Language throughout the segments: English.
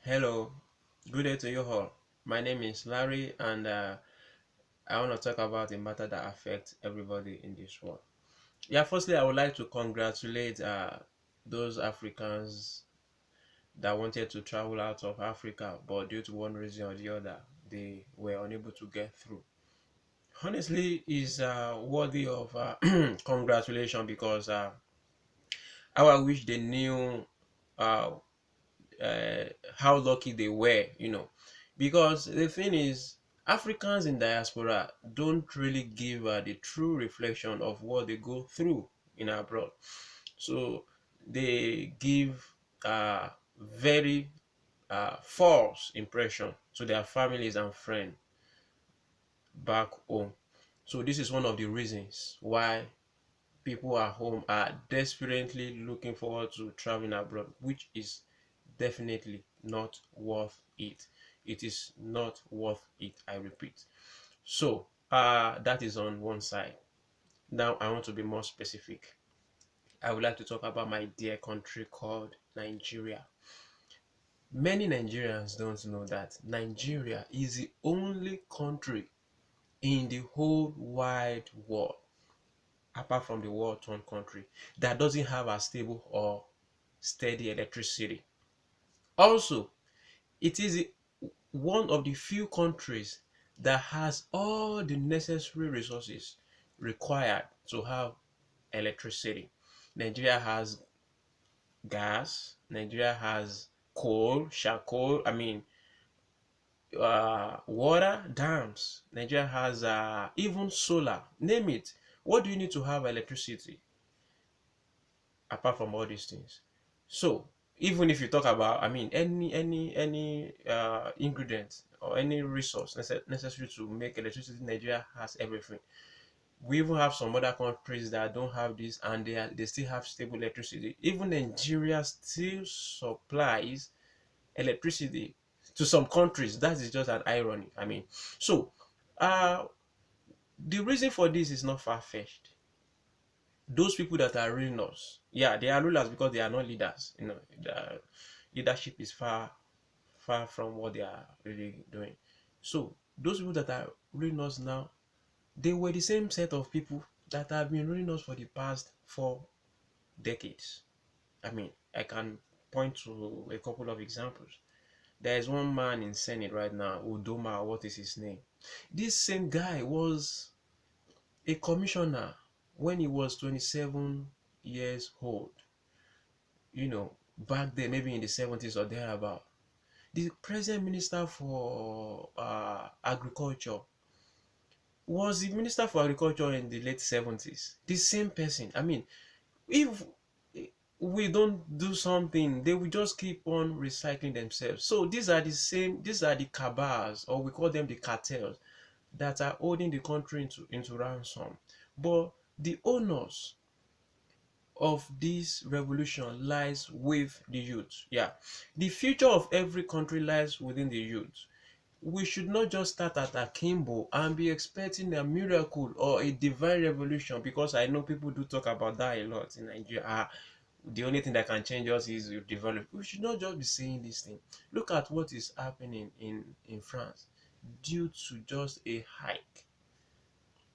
Hello, good day to you all. My name is Larry, and I want to talk about a matter that affects everybody in this world. Yeah, firstly, I would like to congratulate those Africans that wanted to travel out of Africa, but due to one reason or the other, they were unable to get through. Honestly, is worthy of congratulation because how I wish they knew uh, uh, how lucky they were, because the thing is, Africans in diaspora don't really give the true reflection of what they go through in abroad. So they give very false impression to their families and friends back home. So this is one of the reasons why people at home are desperately looking forward to traveling abroad, which is definitely not worth it. It is not worth it, I repeat. So, that is on one side. Now, I want to be more specific. I would like to talk about my dear country called Nigeria. Many Nigerians don't know that Nigeria is the only country in the whole wide world, apart from the war torn country, that doesn't have a stable or steady electricity. Also, it is one of the few countries that has all the necessary resources required to have electricity. Nigeria has gas, Nigeria has coal, charcoal, water, dams. Nigeria has even solar, name it. What do you need to have electricity apart from all these things? So even if you talk about, any ingredient or any resource necessary to make electricity, Nigeria has everything. We even have some other countries that don't have this, and they still have stable electricity. Even Nigeria still supplies electricity to some countries. That is just an irony. So uh the reason for this is not far-fetched. Those people that are ruling us, yeah, they are rulers because they are not leaders. The leadership is far from what they are really doing. So those people that are ruling us now, they were the same set of people that have been ruling us for the past 4 decades. I can point to a couple of examples. There is one man in Senate right now, Udoma, what is his name? This same guy was a commissioner when he was 27 years old. Back then, maybe in the 70s or thereabout. The present minister for agriculture was the minister for agriculture in the late 70s. The same person. If we don't do something, they will just keep on recycling themselves. So these are the cabals, or we call them the cartels, that are holding the country into ransom. But the owners of this revolution lies with the youth. Yeah, the future of every country lies within the youth. We should not just start at akimbo and be expecting a miracle or a divine revolution, because I know people do talk about that a lot in Nigeria. The only thing that can change us is you develop. We should not just be saying this thing. Look at what is happening in France due to just a hike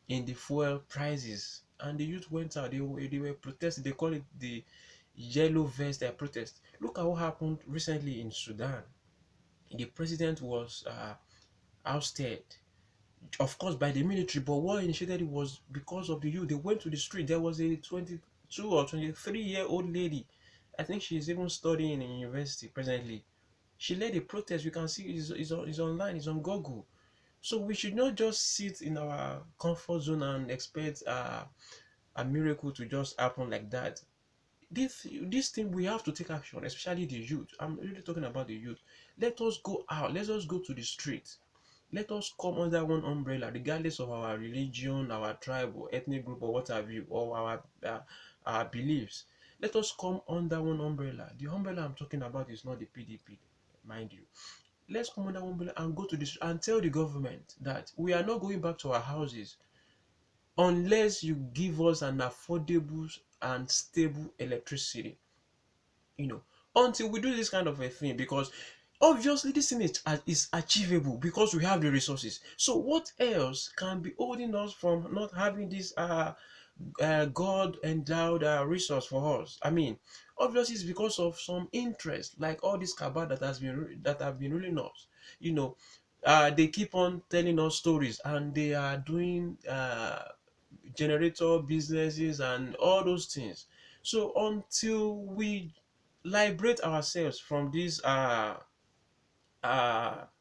in the fuel prices, and the youth went out. They were protesting. They call it the yellow vest protest. Look at what happened recently in Sudan. The president was ousted, of course, by the military, but what initiated it was because of the youth. They went to the street. There was a 22 or 23-year-old lady. I think she's even studying in university presently. She led a protest. You can see it's online, it's on Google. So we should not just sit in our comfort zone and expect a miracle to just happen like that. This thing, we have to take action, especially the youth. I'm really talking about the youth. Let us go out. Let us go to the streets. Let us come under one umbrella, regardless of our religion, our tribe, or ethnic group, or what have you, or our beliefs. Let us come under one umbrella. The umbrella I'm talking about is not the PDP, mind you. Let's come under one umbrella and go to this and tell the government that we are not going back to our houses unless you give us an affordable and stable electricity. you know until we do this kind of a thing, because Obviously, this thing is achievable because we have the resources. So what else can be holding us from not having this God endowed resource for us? I mean, obviously it's because of some interest, like all this cabal that have been ruling us. You know, they keep on telling us stories, and they are doing generator businesses and all those things. So until we liberate ourselves from this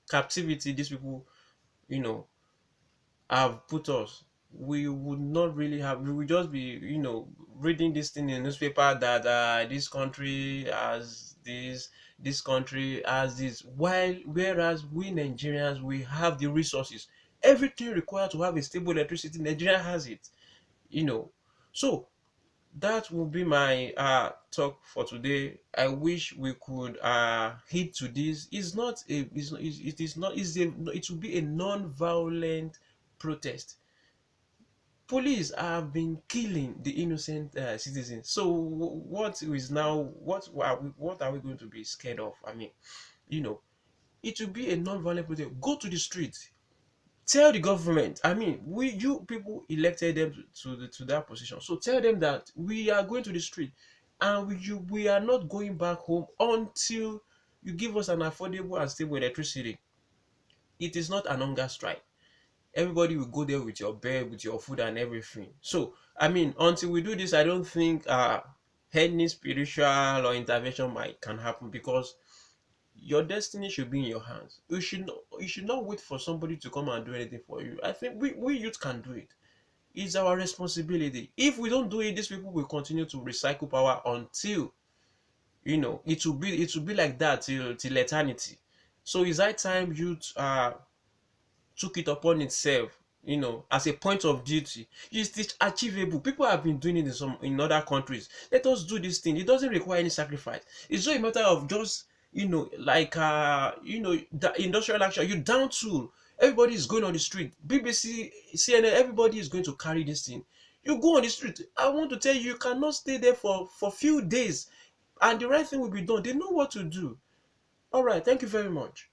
captivity these people, you know, have put us, we would not really have, we would just be, reading this thing in the newspaper that this country has this country has this, while whereas we Nigerians, we have the resources, everything required to have a stable electricity. Nigeria has it, you know. So that will be my talk for today. I wish we could hit to this. It's not a it is not is a it will be a non-violent protest. Police have been killing the innocent citizens. So what is now, what are we going to be scared of? I mean, you know, it will be a non-violent protest. Go to the street. Tell the government, I mean, you people elected them to that position, so tell them that we are going to the street, and we are not going back home until you give us an affordable and stable electricity. It is not an hunger strike. Everybody will go there with your bed, with your food and everything. So I mean, until we do this, I don't think any spiritual or intervention might can happen, because your destiny should be in your hands. You should not wait for somebody to come and do anything for you. I think we youth can do it. It's our responsibility. If we don't do it, these people will continue to recycle power until, it will be like that till eternity. So it's high time youth took it upon itself, as a point of duty. It's achievable. People have been doing it in other countries. Let us do this thing. It doesn't require any sacrifice. It's just a matter of just, like the industrial action. You down tool. Everybody is going on the street. BBC, CNN, everybody is going to carry this thing. You go on the street. I want to tell you, you cannot stay there for few days, and the right thing will be done. They know what to do. All right. Thank you very much.